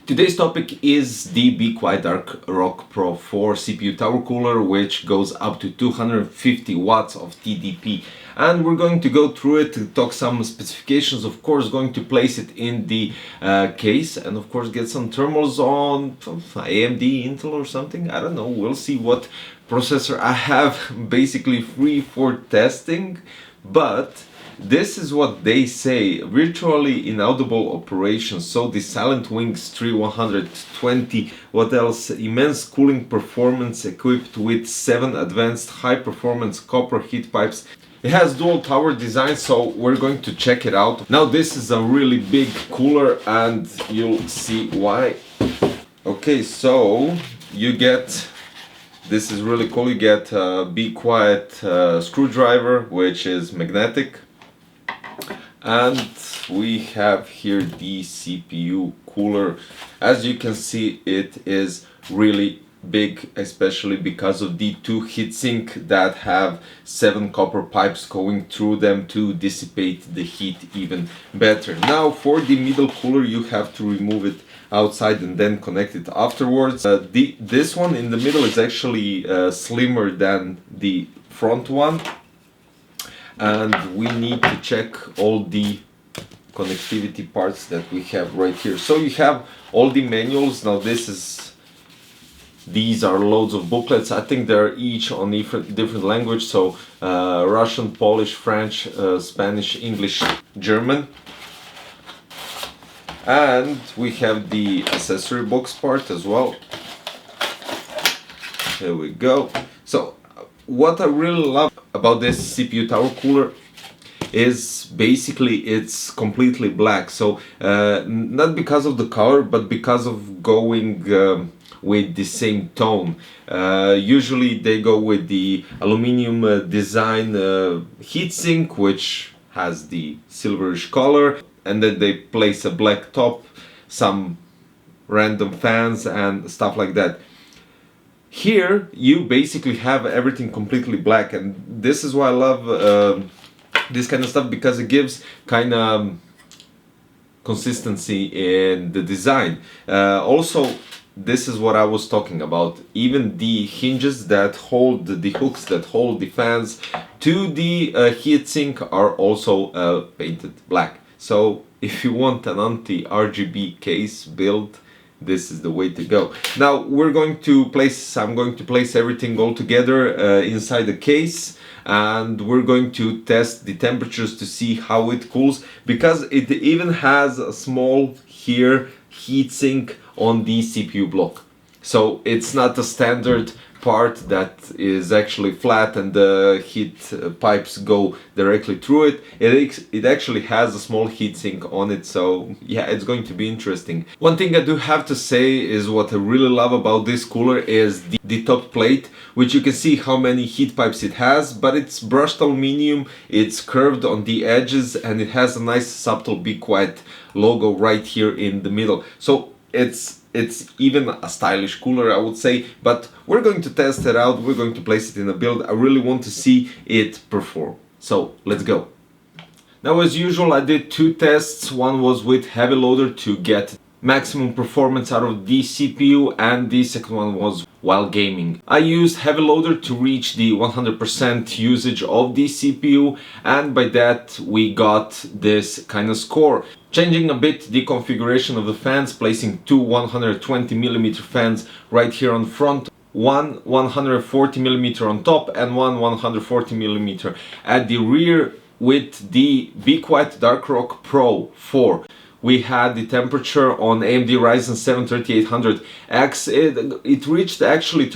Today's topic is the BeQuiet Dark Rock Pro 4 CPU tower cooler, which goes up to 250 watts of TDP. And we're going to go through it to talk some specifications, of course, going to place it in the case, and of course get some thermals on AMD, Intel or something. I don't know, we'll see what processor I have basically free for testing, but this is what they say: virtually inaudible operations. So the Silent Wings 3120, what else? Immense cooling performance equipped with 7 advanced high performance copper heat pipes. It has dual tower design, so we're going to check it out. Now this is a really big cooler and you'll see why. Okay, so you get, this is really cool, you get a BeQuiet screwdriver, which is magnetic. And we have here the CPU cooler. As you can see, it is really big, especially because of the 2 heatsink that have 7 copper pipes going through them to dissipate the heat even better. Now for the middle cooler, you have to remove it outside and then connect it afterwards. This one in the middle is actually slimmer than the front one. And we need to check all the connectivity parts that we have right here. So you have all the manuals. Now these are loads of booklets. I think they're each on different language. So Russian, Polish, French, Spanish, English, German. And we have the accessory box part as well. Here we go. So what I really love about this CPU tower cooler is basically it's completely black. So not because of the color, but because of going with the same tone. Usually they go with the aluminum design heatsink, which has the silverish color, and then they place a black top, some random fans and stuff like that. Here you basically have everything completely black, and this is why I love this kind of stuff, because it gives kind of consistency in the design. Also, this is what I was talking about. Even the hinges that hold the hooks that hold the fans to the heatsink are also painted black. So if you want an anti-RGB case build, this is the way to go. Now I'm going to place everything all together inside the case, and we're going to test the temperatures to see how it cools, because it even has a small here heatsink on the CPU block. So it's not a standard part that is actually flat and the heat pipes go directly through it. It actually has a small heatsink on it, so yeah, it's going to be interesting. One thing I do have to say is what I really love about this cooler is the top plate, which you can see how many heat pipes it has, but it's brushed aluminum, it's curved on the edges, and it has a nice subtle BeQuiet logo right here in the middle. So it's even a stylish cooler, I would say, but we're going to test it out. We're going to place it in a build. I really want to see it perform. So let's go. Now, as usual, I did 2 tests. One was with heavy loader to get maximum performance out of the CPU, and the second one was while gaming. I used heavy loader to reach the 100% usage of the CPU, and by that we got this kind of score. Changing a bit the configuration of the fans, placing 2 120mm fans right here on front, one 140mm on top and one 140mm at the rear. With the BeQuiet Dark Rock Pro 4, we had the temperature on AMD Ryzen 7 3800X. It reached actually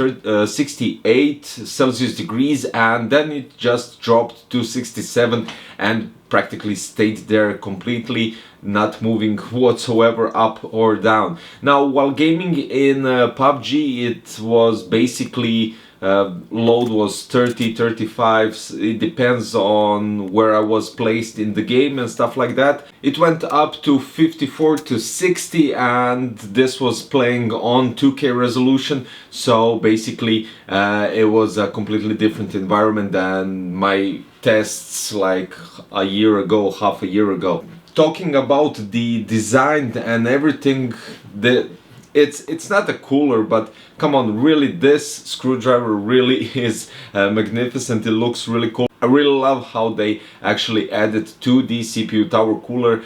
68 Celsius degrees, and then it just dropped to 67 and practically stayed there completely, not moving whatsoever up or down. Now, while gaming in PUBG, it was basically load was 30, 35, it depends on where I was placed in the game and stuff like that. It went up to 54 to 60, and this was playing on 2K resolution, so basically it was a completely different environment than my tests like a year ago, half a year ago. Talking about the design and everything, it's not a cooler, but come on, really, this screwdriver really is magnificent. It looks really cool. I really love how they actually added to the CPU tower cooler,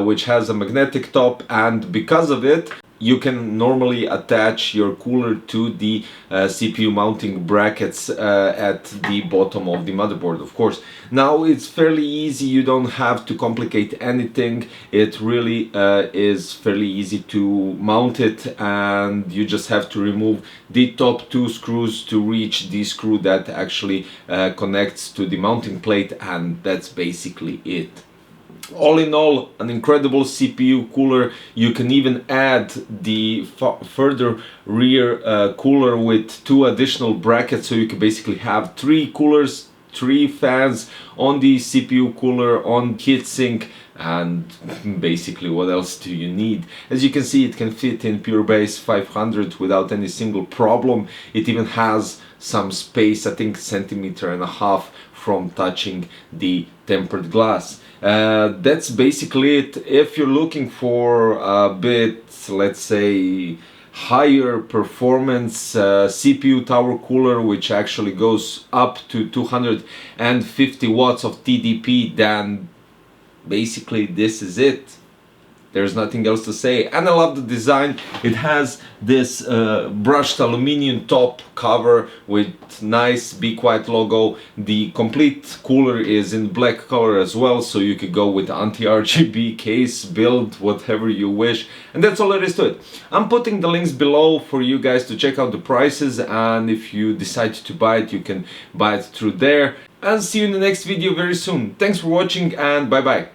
which has a magnetic top, and because of it, you can normally attach your cooler to the CPU mounting brackets at the bottom of the motherboard, of course. Now it's fairly easy, you don't have to complicate anything. It really is fairly easy to mount it, and you just have to remove the top two screws to reach the screw that actually connects to the mounting plate, and that's basically it. All in all, an incredible CPU cooler. You can even add the further rear cooler with two additional brackets, so you can basically have three coolers, three fans on the CPU cooler, on heatsink, and basically what else do you need? As you can see, it can fit in Pure Base 500 without any single problem. It even has some space, I think 1.5 centimeters from touching the tempered glass. That's basically it. If you're looking for a bit, let's say, higher performance CPU tower cooler, which actually goes up to 250 watts of TDP, then basically this is it. There's nothing else to say. And I love the design. It has this brushed aluminum top cover with nice BeQuiet logo. The complete cooler is in black color as well, so you could go with anti-RGB case, build, whatever you wish. And that's all there is to it. I'm putting the links below for you guys to check out the prices, and if you decide to buy it, you can buy it through there. And see you in the next video very soon. Thanks for watching, and bye bye.